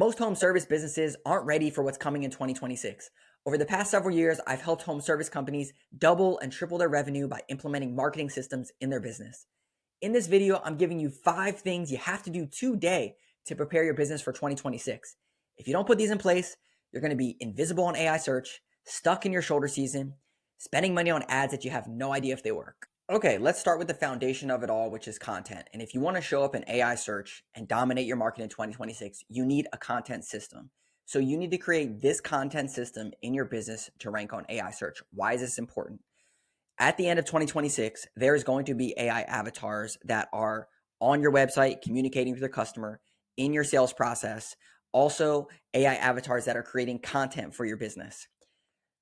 Most home service businesses aren't ready for what's coming in 2026. Over the past several years, I've helped home service companies double and triple their revenue by implementing marketing systems in their business. In this video, I'm giving you 5 things you have to do today to prepare your business for 2026. If you don't put these in place, you're going to be invisible on AI search, stuck in your shoulder season, spending money on ads that you have no idea if they work. Okay, let's start with the foundation of it all, which is content. And if you want to show up in AI search and dominate your market in 2026, you need a content system. So you need to create this content system in your business to rank on AI search. Why is this important? At the end of 2026, there's going to be AI avatars that are on your website, communicating with your customer in your sales process. Also, AI avatars that are creating content for your business.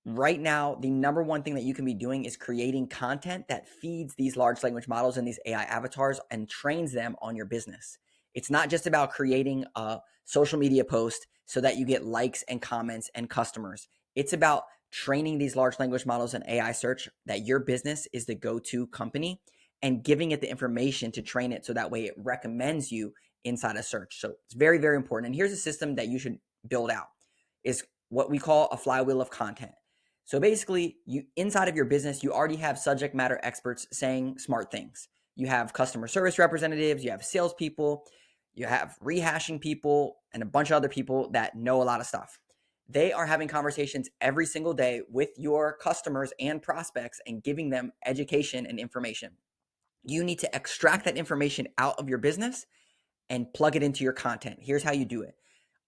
Right now, the number one thing that you can be doing is creating content that feeds these large language models and these AI avatars and trains them on your business. It's not just about creating a social media post so that you get likes and comments and customers. It's about training these large language models and AI search that your business is the go-to company and giving it the information to train it so that way it recommends you inside a search. So it's very, very important. And here's a system that you should build out is what we call a flywheel of content. So basically, you inside of your business, you already have subject matter experts saying smart things. You have customer service representatives, you have salespeople, you have rehashing people, and a bunch of other people that know a lot of stuff. They are having conversations every single day with your customers and prospects and giving them education and information. You need to extract that information out of your business and plug it into your content. Here's how you do it.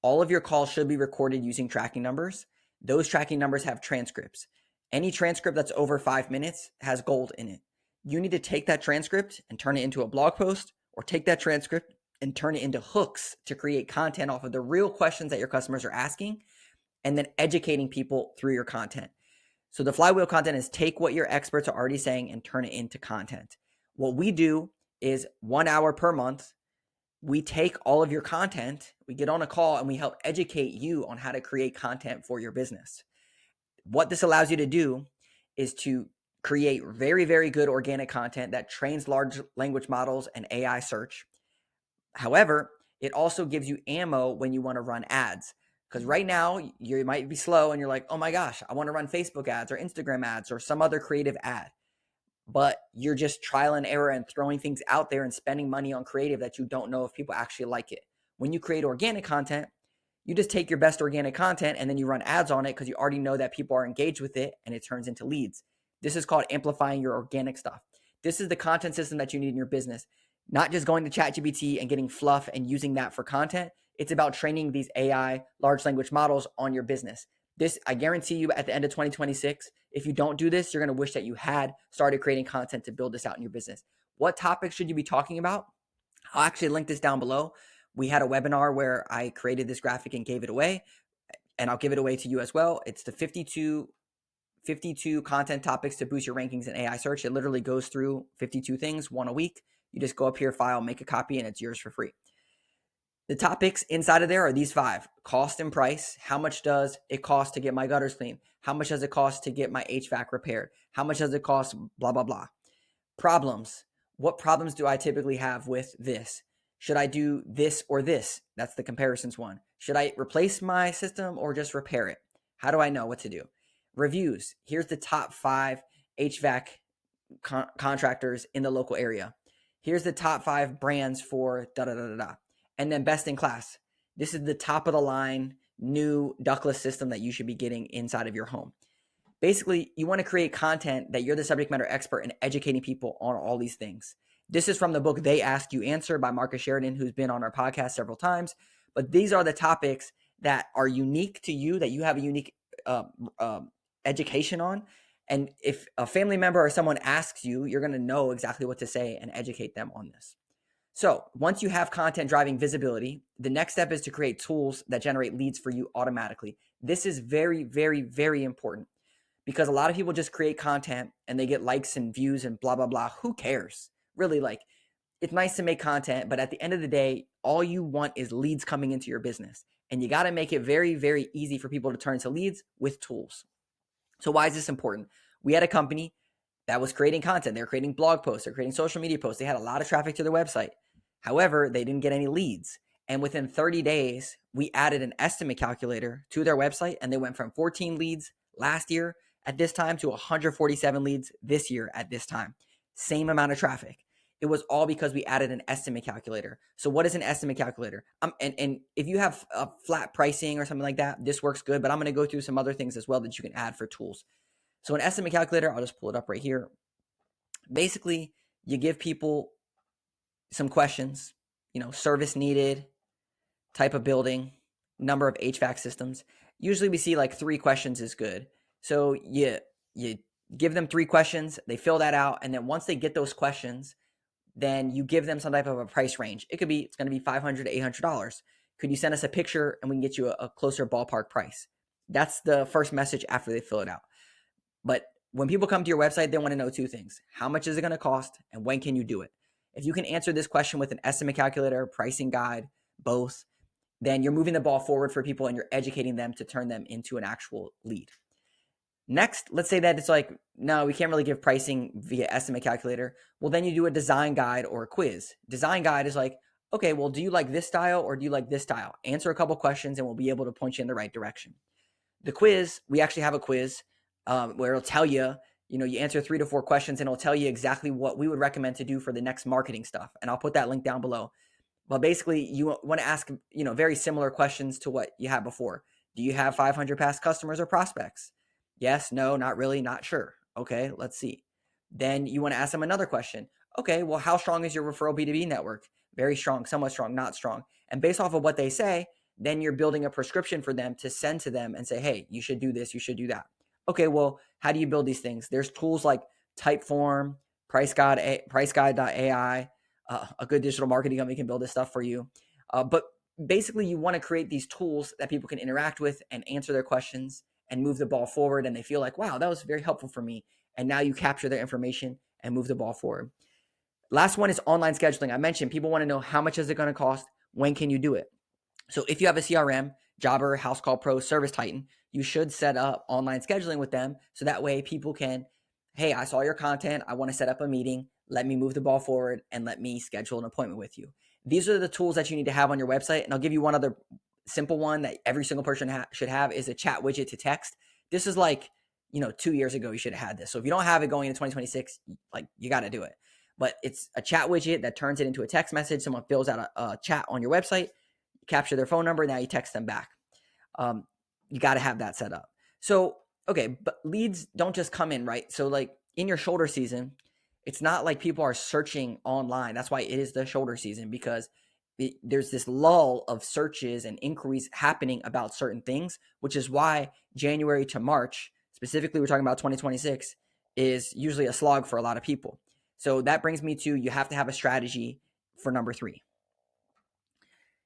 All of your calls should be recorded using tracking numbers. Those tracking numbers have transcripts. Any transcript that's over 5 minutes has gold in it. You need to take that transcript and turn it into a blog post, or take that transcript and turn it into hooks to create content off of the real questions that your customers are asking, and then educating people through your content. So the flywheel content is take what your experts are already saying and turn it into content. What we do is 1 hour per month. We take all of your content, we get on a call, and we help educate you on how to create content for your business. What this allows you to do is to create very, very good organic content that trains large language models and AI search. However, it also gives you ammo when you want to run ads. Because right now, you might be slow and you're like, oh my gosh, I want to run Facebook ads or Instagram ads or some other creative ad. But you're just trial and error and throwing things out there and spending money on creative that you don't know if people actually like it. When you create organic content, you just take your best organic content and then you run ads on it because you already know that people are engaged with it and it turns into leads. This is called amplifying your organic stuff. This is the content system that you need in your business. Not just going to ChatGPT and getting fluff and using that for content. It's about training these AI large language models on your business. This, I guarantee you, at the end of 2026, if you don't do this, you're going to wish that you had started creating content to build this out in your business. What topics should you be talking about? I'll actually link this down below. We had a webinar where I created this graphic and gave it away, and I'll give it away to you as well. It's the 52 content topics to boost your rankings in AI search. It literally goes through 52 things, one a week. You just go up here, file, make a copy, and it's yours for free. The topics inside of there are these 5: cost and price. How much does it cost to get my gutters clean? How much does it cost to get my HVAC repaired? How much does it cost? Blah, blah, blah. Problems. What problems do I typically have with this? Should I do this or this? That's the comparisons one. Should I replace my system or just repair it? How do I know what to do? Reviews. Here's the top 5 HVAC contractors in the local area. Here's the top 5 brands for da-da-da-da-da. And then best in class. This is the top of the line new ductless system that you should be getting inside of your home. Basically, you want to create content that you're the subject matter expert in educating people on all these things. This is from the book They Ask You Answer by Marcus Sheridan, who's been on our podcast several times. But these are the topics that are unique to you, that you have a unique education on. And if a family member or someone asks you, you're going to know exactly what to say and educate them on this. So once you have content driving visibility, the next step is to create tools that generate leads for you automatically. This is very, very, very important because a lot of people just create content and they get likes and views and blah, blah, blah. Who cares? Really, like, it's nice to make content, but at the end of the day, all you want is leads coming into your business. And you got to make it very, very easy for people to turn into leads with tools. So why is this important? We had a company that was creating content. They're creating blog posts. They're creating social media posts. They had a lot of traffic to their website. However, they didn't get any leads. And within 30 days, we added an estimate calculator to their website, and they went from 14 leads last year at this time to 147 leads this year at this time. Same amount of traffic. It was all because we added an estimate calculator. So what is an estimate calculator? And if you have a flat pricing or something like that, this works good, but I'm going to go through some other things as well that you can add for tools. So an estimate calculator, I'll just pull it up right here. Basically, you give people some questions, service needed, type of building, number of HVAC systems. Usually we see like 3 questions is good. So you give them 3 questions, they fill that out, and then once they get those questions, then you give them some type of a price range. It's going to be $500 to $800. Could you send us a picture and we can get you a closer ballpark price? That's the first message after they fill it out. But when people come to your website, they want to know 2 things. How much is it going to cost and when can you do it? If you can answer this question with an estimate calculator, pricing guide, both, then you're moving the ball forward for people and you're educating them to turn them into an actual lead. Next, let's say that it's like, no, we can't really give pricing via estimate calculator. Well, then you do a design guide or a quiz. Design guide is like, okay, well, do you like this style or do you like this style? Answer a couple questions and we'll be able to point you in the right direction. The quiz, we actually have a quiz where it'll tell you, you answer 3 to 4 questions and it'll tell you exactly what we would recommend to do for the next marketing stuff. And I'll put that link down below. But basically, you want to ask, very similar questions to what you had before. Do you have 500 past customers or prospects? Yes, no, not really, not sure. Okay, let's see. Then you want to ask them another question. Okay, well, how strong is your referral B2B network? Very strong, somewhat strong, not strong. And based off of what they say, then you're building a prescription for them to send to them and say, hey, you should do this, you should do that. Okay, well, how do you build these things? There's tools like Typeform, PriceGuide.ai. A good digital marketing company can build this stuff for you. But basically, you want to create these tools that people can interact with and answer their questions and move the ball forward. And they feel like, wow, that was very helpful for me. And now you capture their information and move the ball forward. Last one is online scheduling. I mentioned people want to know how much is it going to cost? When can you do it? So if you have a CRM, Jobber, House Call Pro, Service Titan, you should set up online scheduling with them. So that way people can, hey, I saw your content. I want to set up a meeting. Let me move the ball forward and let me schedule an appointment with you. These are the tools that you need to have on your website. And I'll give you one other simple one that every single person should have is a chat widget to text. This is like, 2 years ago, you should have had this. So if you don't have it going into 2026, like you got to do it. But it's a chat widget that turns it into a text message. Someone fills out a chat on your website, you capture their phone number. Now you text them back. You got to have that set up. So, okay, but leads don't just come in, right? So like in your shoulder season, it's not like people are searching online. That's why it is the shoulder season, because there's this lull of searches and inquiries happening about certain things, which is why January to March, specifically we're talking about 2026, is usually a slog for a lot of people. So that brings me to, you have to have a strategy for number 3.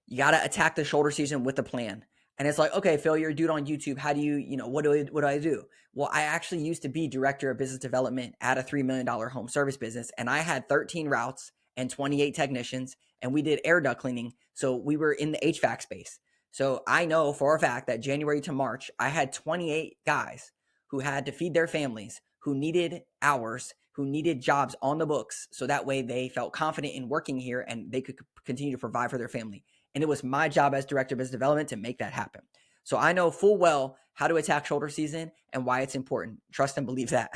You got to attack the shoulder season with a plan. And it's like, okay, Phil, you're a dude on YouTube. How do you, what do I do? Well, I actually used to be director of business development at a $3 million home service business. And I had 13 routes and 28 technicians, and we did air duct cleaning. So we were in the HVAC space. So I know for a fact that January to March, I had 28 guys who had to feed their families, who needed hours, who needed jobs on the books. So that way they felt confident in working here and they could continue to provide for their family. And it was my job as director of business development to make that happen. So I know full well how to attack shoulder season and why it's important. Trust and believe that.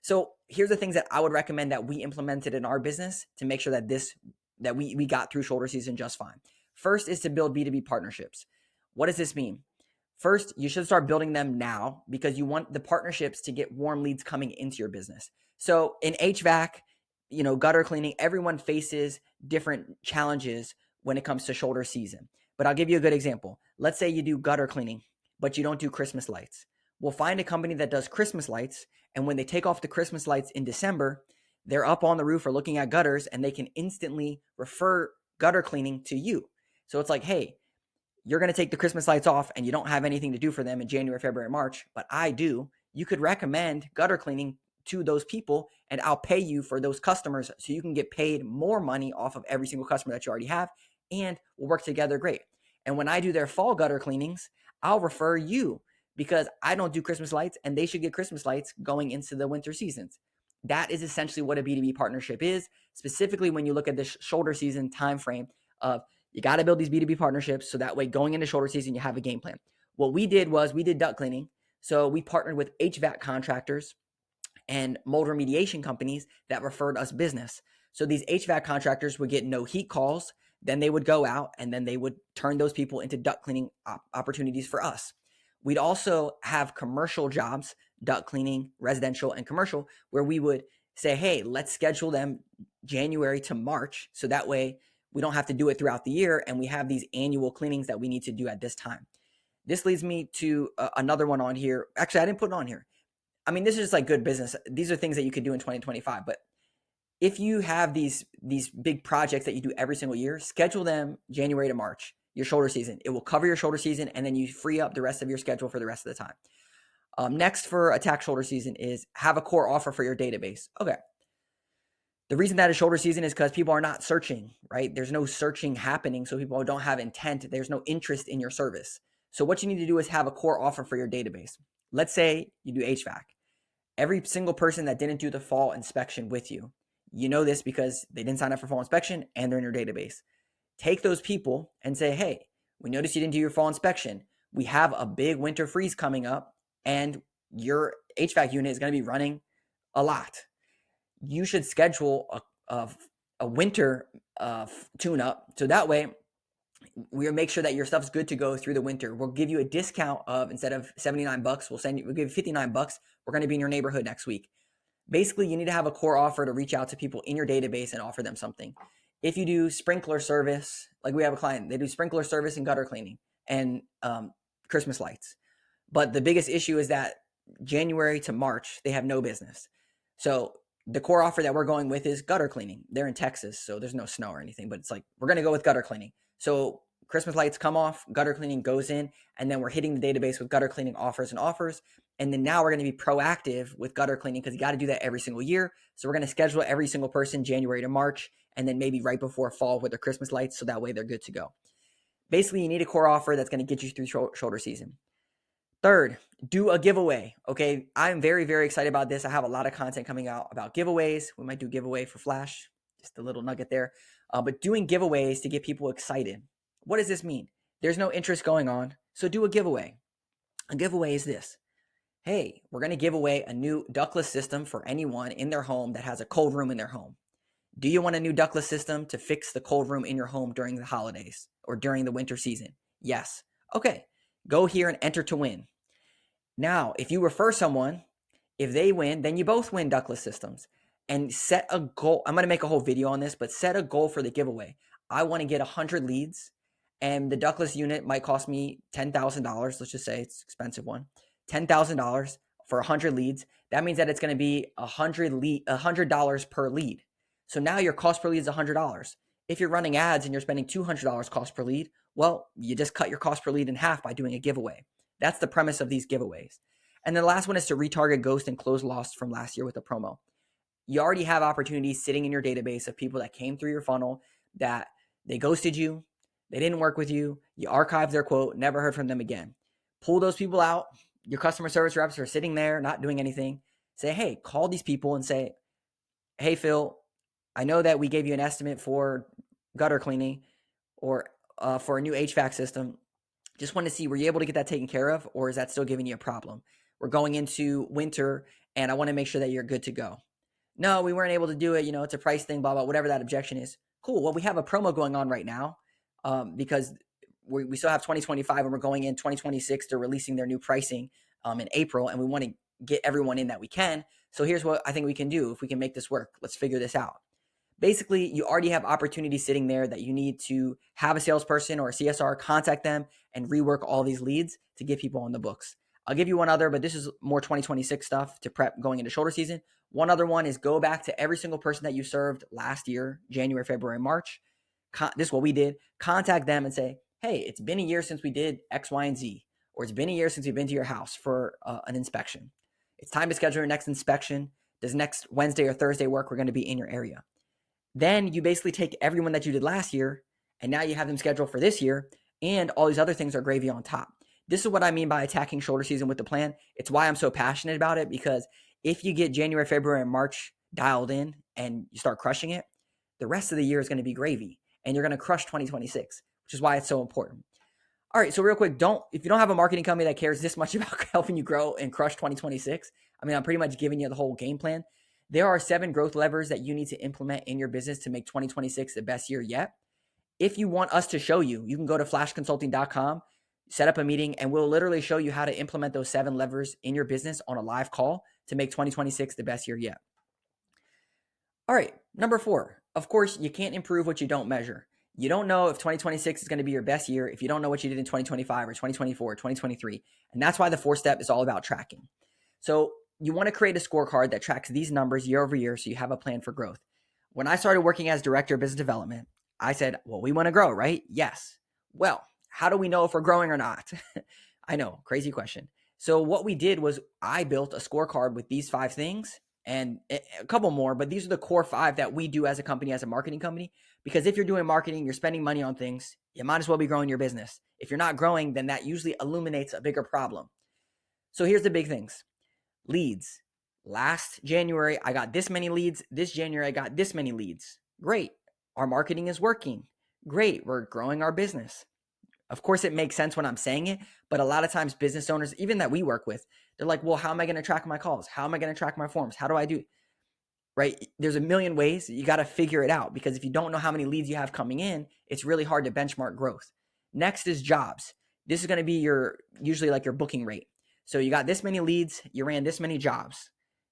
So here's the things that I would recommend that we implemented in our business to make sure that we got through shoulder season just fine. First is to build B2B partnerships. What does this mean? First, you should start building them now because you want the partnerships to get warm leads coming into your business. So in HVAC, gutter cleaning, everyone faces different challenges when it comes to shoulder season. But I'll give you a good example. Let's say you do gutter cleaning, but you don't do Christmas lights. We'll find a company that does Christmas lights, and when they take off the Christmas lights in December, they're up on the roof or looking at gutters, and they can instantly refer gutter cleaning to you. So it's like, hey, you're going to take the Christmas lights off and you don't have anything to do for them in January, February, March, but I do. You could recommend gutter cleaning to those people and I'll pay you for those customers so you can get paid more money off of every single customer that you already have, and we'll work together great. And when I do their fall gutter cleanings, I'll refer you because I don't do Christmas lights and they should get Christmas lights going into the winter seasons. That is essentially what a B2B partnership is, specifically when you look at this shoulder season time frame of You got to build these B2B partnerships so that way going into shoulder season, you have a game plan. What we did was we did duct cleaning. So we partnered with HVAC contractors and mold remediation companies that referred us business. So these HVAC contractors would get no heat calls, then they would go out and then they would turn those people into duct cleaning opportunities for us. We'd also have commercial jobs, duct cleaning, residential and commercial, where we would say, hey, let's schedule them January to March. So that way we don't have to do it throughout the year. And we have these annual cleanings that we need to do at this time. This leads me to another one on here. Actually, I didn't put it on here. I mean, this is just like good business. These are things that you could do in 2025. But if you have these big projects that you do every single year, schedule them January to March, your shoulder season. It will cover your shoulder season, and then you free up the rest of your schedule for the rest of the time. Next for attack shoulder season is have a core offer for your database. Okay. The reason that is shoulder season is because people are not searching, right? There's no searching happening, so people don't have intent. There's no interest in your service. So what you need to do is have a core offer for your database. Let's say you do HVAC. Every single person that didn't do the fall inspection with you, you know this because they didn't sign up for fall inspection and they're in your database. Take those people and say, hey, we noticed you didn't do your fall inspection. We have a big winter freeze coming up and your HVAC unit is going to be running a lot. You should schedule a winter tune-up so that way we'll make sure that your stuff's good to go through the winter. We'll give you a discount of, instead of $79, we'll give you $59. We're going to be in your neighborhood next week. Basically, you need to have a core offer to reach out to people in your database and offer them something. If you do sprinkler service, like we have a client, they do sprinkler service and gutter cleaning and Christmas lights. But the biggest issue is that January to March, they have no business. So the core offer that we're going with is gutter cleaning. They're in Texas, so there's no snow or anything, but it's like, we're going to go with gutter cleaning. So Christmas lights come off, gutter cleaning goes in, and then we're hitting the database with gutter cleaning offers. And then now we're going to be proactive with gutter cleaning because you got to do that every single year. So we're going to schedule every single person January to March, and then maybe right before fall with their Christmas lights. So that way they're good to go. Basically, you need a core offer that's going to get you through shoulder season. Third, do a giveaway. Okay. I'm very, very excited about this. I have a lot of content coming out about giveaways. We might do giveaway for Flash, just a little nugget there. But doing giveaways to get people excited. What does this mean? There's no interest going on. So do a giveaway. A giveaway is this. Hey, we're going to give away a new ductless system for anyone in their home that has a cold room in their home. Do you want a new ductless system to fix the cold room in your home during the holidays or during the winter season? Yes. Okay. Go here and enter to win. Now, if you refer someone, if they win, then you both win ductless systems. And set a goal. I'm going to make a whole video on this, but set a goal for the giveaway. I want to get 100 leads, and the ductless unit might cost me $10,000. Let's just say it's an expensive one. $10,000 for 100 leads. That means that it's going to be $100 per lead. So now your cost per lead is $100. If you're running ads and you're spending $200 cost per lead, well, you just cut your cost per lead in half by doing a giveaway. That's the premise of these giveaways. And then the last one is to retarget ghost and close lost from last year with a promo. You already have opportunities sitting in your database of people that came through your funnel that they ghosted you, they didn't work with you, you archived their quote, never heard from them again. Pull those people out. Your customer service reps are sitting there not doing anything. Say, hey, call these people and say, hey, Phil, I know that we gave you an estimate for gutter cleaning or for a new HVAC system. Just want to see, were you able to get that taken care of, or is that still giving you a problem? We're going into winter and I want to make sure that you're good to go. No, we weren't able to do it. You know, it's a price thing, blah, blah, whatever that objection is. Cool. Well, we have a promo going on right now because we still have 2025 and we're going in 2026. They're releasing their new pricing in April, and we want to get everyone in that we can. So here's what I think we can do. If we can make this work, let's figure this out. Basically, you already have opportunities sitting there that you need to have a salesperson or a CSR contact them and rework all these leads to get people on the books. I'll give you one other, but this is more 2026 stuff to prep going into shoulder season. One other one is go back to every single person that you served last year, January, February, March. This is what we did. Contact them and say, hey, it's been a year since we did X, Y, and Z, or it's been a year since we've been to your house for an inspection. It's time to schedule your next inspection. Does next Wednesday or Thursday work? We're going to be in your area. Then you basically take everyone that you did last year, and now you have them scheduled for this year, and all these other things are gravy on top. This is what I mean by attacking shoulder season with the plan. It's why I'm so passionate about it, because if you get January, February, and March dialed in and you start crushing it, the rest of the year is going to be gravy. and you're going to crush 2026, which is why it's so important. All right, so real quick, if you don't have a marketing company that cares this much about helping you grow and crush 2026, I mean, I'm pretty much giving you the whole game plan. There are 7 growth levers that you need to implement in your business to make 2026 the best year yet. If you want us to show you, you can go to flashconsulting.com, set up a meeting, and we'll literally show you how to implement those 7 levers in your business on a live call to make 2026 the best year yet. All right, number 4, of course, you can't improve what you don't measure. You don't know if 2026 is going to be your best year if you don't know what you did in 2025 or 2024 or 2023. And that's why the 4th step is all about tracking. So you want to create a scorecard that tracks these numbers year over year so you have a plan for growth. When I started working as director of business development, I said, well, we want to grow, right? Yes. Well, how do we know if we're growing or not? I know, crazy question. So what we did was I built a scorecard with these 5 things and a couple more, but these are the core 5 that we do as a company, as a marketing company. Because if you're doing marketing, you're spending money on things, you might as well be growing your business. If you're not growing, then that usually illuminates a bigger problem. So here's the big things. Leads. Last January, I got this many leads. This January, I got this many leads. Great. Our marketing is working. Great. We're growing our business. Of course, it makes sense when I'm saying it, but a lot of times business owners, even that we work with, they're like, well, how am I going to track my calls? How am I going to track my forms? How do I do? Right? There's a million ways. You got to figure it out because if you don't know how many leads you have coming in, it's really hard to benchmark growth. Next is jobs. This is going to be usually like your booking rate. So you got this many leads, you ran this many jobs.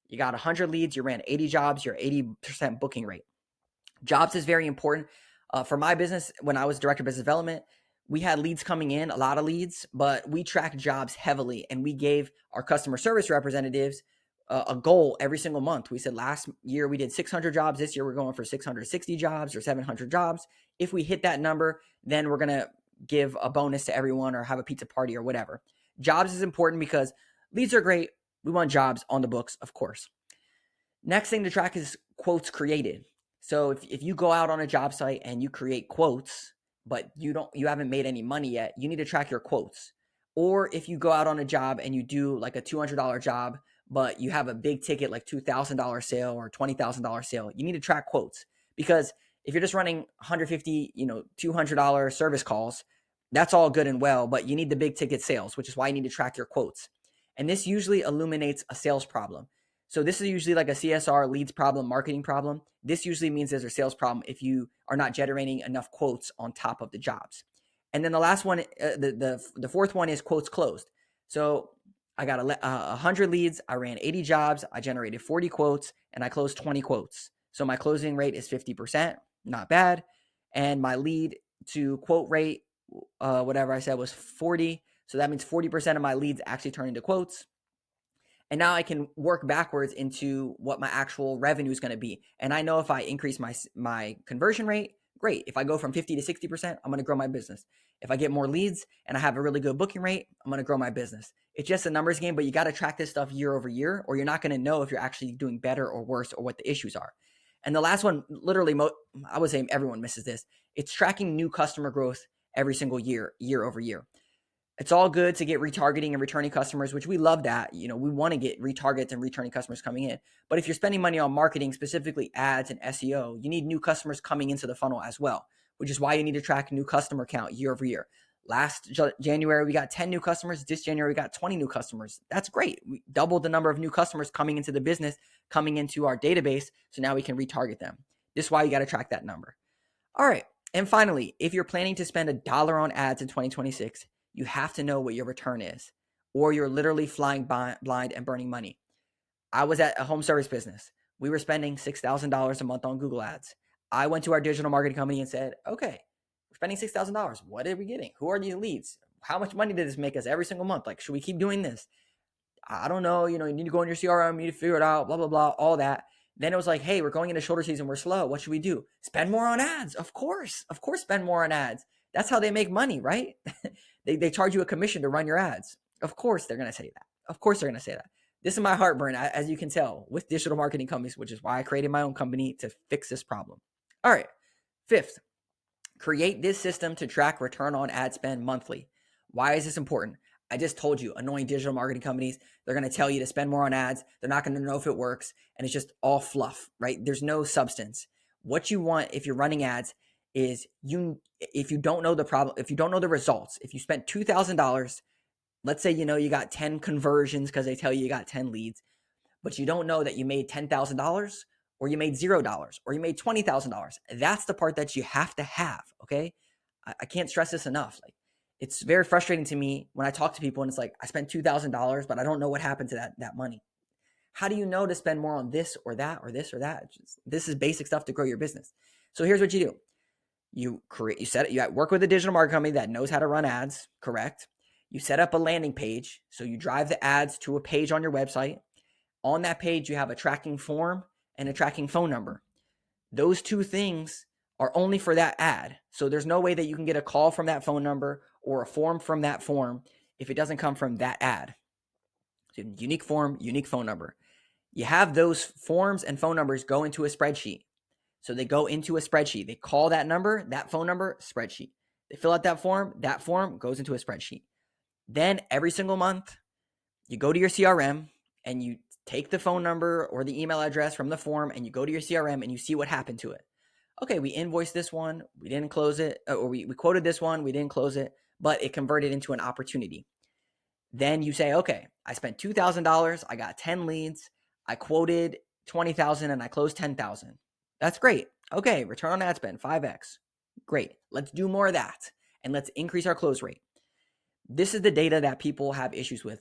You got 100 leads, you ran 80 jobs, your 80% booking rate. Jobs is very important. For my business, when I was director of business development, we had leads coming in, a lot of leads, but we tracked jobs heavily and we gave our customer service representatives a goal every single month. We said last year we did 600 jobs. This year we're going for 660 jobs or 700 jobs. If we hit that number, then we're going to give a bonus to everyone or have a pizza party or whatever. Jobs is important because leads are great. We want jobs on the books, of course. Next thing to track is quotes created. So if you go out on a job site and you create quotes, but you haven't made any money yet, you need to track your quotes. Or if you go out on a job and you do like a $200 job, but you have a big ticket like $2,000 sale or $20,000 sale, you need to track quotes. Because if you're just running 150, $200 service calls, that's all good and well, but you need the big ticket sales, which is why you need to track your quotes. And this usually illuminates a sales problem. So this is usually like a CSR, leads problem, marketing problem. This usually means there's a sales problem if you are not generating enough quotes on top of the jobs. And then the last one, the 4th one is quotes closed. So I got 100 leads, I ran 80 jobs, I generated 40 quotes, and I closed 20 quotes. So my closing rate is 50%, not bad. And my lead to quote rate, whatever I said, was 40. So that means 40% of my leads actually turn into quotes. And now I can work backwards into what my actual revenue is going to be. And I know if I increase my conversion rate, great. If I go from 50 to 60%, I'm going to grow my business. If I get more leads and I have a really good booking rate, I'm going to grow my business. It's just a numbers game, but you got to track this stuff year over year, or you're not going to know if you're actually doing better or worse or what the issues are. And the last one, literally, I would say everyone misses this. It's tracking new customer growth every single year, year over year. It's all good to get retargeting and returning customers, which we love that. We want to get retargets and returning customers coming in. But if you're spending money on marketing, specifically ads and SEO, you need new customers coming into the funnel as well, which is why you need to track new customer count year over year. Last January, we got 10 new customers. This January, we got 20 new customers. That's great. We doubled the number of new customers coming into the business, coming into our database. So now we can retarget them. This is why you got to track that number. All right. And finally, if you're planning to spend $1 on ads in 2026, you have to know what your return is, or you're literally flying blind and burning money. I was at a home service business. We were spending $6,000 a month on Google ads. I went to our digital marketing company and said, okay, we're spending $6,000. What are we getting? Who are these leads? How much money did this make us every single month? Like, should we keep doing this? I don't know. You need to go in your CRM, you need to figure it out, blah, blah, blah, all that. Then it was like, hey, we're going into shoulder season. We're slow. What should we do? Spend more on ads. Of course, spend more on ads. That's how they make money, right? They charge you a commission to run your ads. Of course, they're going to say that. Of course, they're going to say that. This is my heartburn, as you can tell, with digital marketing companies, which is why I created my own company to fix this problem. All right. 5th, create this system to track return on ad spend monthly. Why is this important? I just told you, annoying digital marketing companies, they're going to tell you to spend more on ads. They're not going to know if it works. And it's just all fluff, right? There's no substance. What you want if you're running ads is if you don't know the problem, if you don't know the results, if you spent $2,000, let's say you got 10 conversions because they tell you got 10 leads, but you don't know that you made $10,000 or you made $0 or you made $20,000. That's the part that you have to have. Okay. I can't stress this enough. Like, it's very frustrating to me when I talk to people and it's like, I spent $2,000, but I don't know what happened to that money. How do you know to spend more on this or that or this or that? This is basic stuff to grow your business. So here's what you do. You work with a digital marketing company that knows how to run ads, correct? You set up a landing page. So you drive the ads to a page on your website. On that page, you have a tracking form and a tracking phone number. Those two things are only for that ad. So there's no way that you can get a call from that phone number or a form from that form if it doesn't come from that ad. So unique form, unique phone number. You have those forms and phone numbers go into a spreadsheet. So they go into a spreadsheet. They call that number, that phone number, spreadsheet. They fill out that form goes into a spreadsheet. Then every single month, you go to your CRM and you take the phone number or the email address from the form and you go to your CRM and you see what happened to it. Okay, we invoiced this one, we didn't close it, or we quoted this one, we didn't close it, but it converted into an opportunity. Then you say, okay, I spent $2,000, I got 10 leads, I quoted 20,000 and I closed 10,000. That's great. Okay, return on ad spend, 5x. Great. Let's do more of that and let's increase our close rate. This is the data that people have issues with.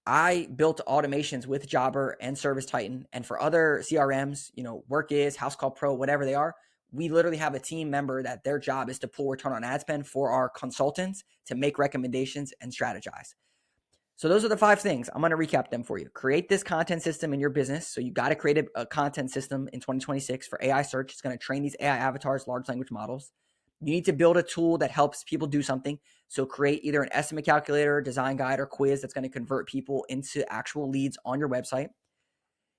I built automations with Jobber and Service Titan, and for other CRMs, WorkIs, House Call Pro, whatever they are, we literally have a team member that their job is to pull return on ad spend for our consultants to make recommendations and strategize. So those are the 5 things. I'm going to recap them for you. Create this content system in your business. So you got to create a content system in 2026 for AI search. It's going to train these AI avatars, large language models. You need to build a tool that helps people do something. So create either an estimate calculator, design guide, or quiz that's going to convert people into actual leads on your website.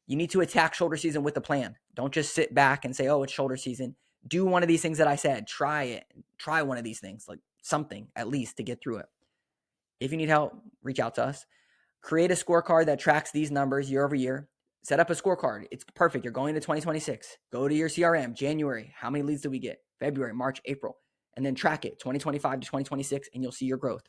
You need to attack shoulder season with a plan. Don't just sit back and say, oh, it's shoulder season. Do one of these things that I said. Try it. Try one of these things, like something at least to get through it. If you need help, reach out to us. Create a scorecard that tracks these numbers year over year. Set up a scorecard. It's perfect. You're going to 2026. Go to your CRM, January. How many leads did we get? February, March, April. And then track it 2025 to 2026 and you'll see your growth.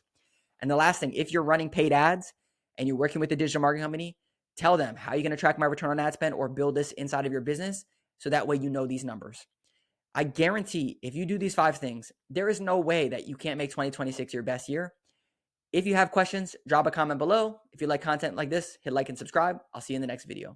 And the last thing, if you're running paid ads and you're working with a digital marketing company, tell them how you're going to track my return on ad spend or build this inside of your business so that way you know these numbers. I guarantee if you do these 5 things, there is no way that you can't make 2026 your best year. If you have questions, drop a comment below. If you like content like this, hit like and subscribe. I'll see you in the next video.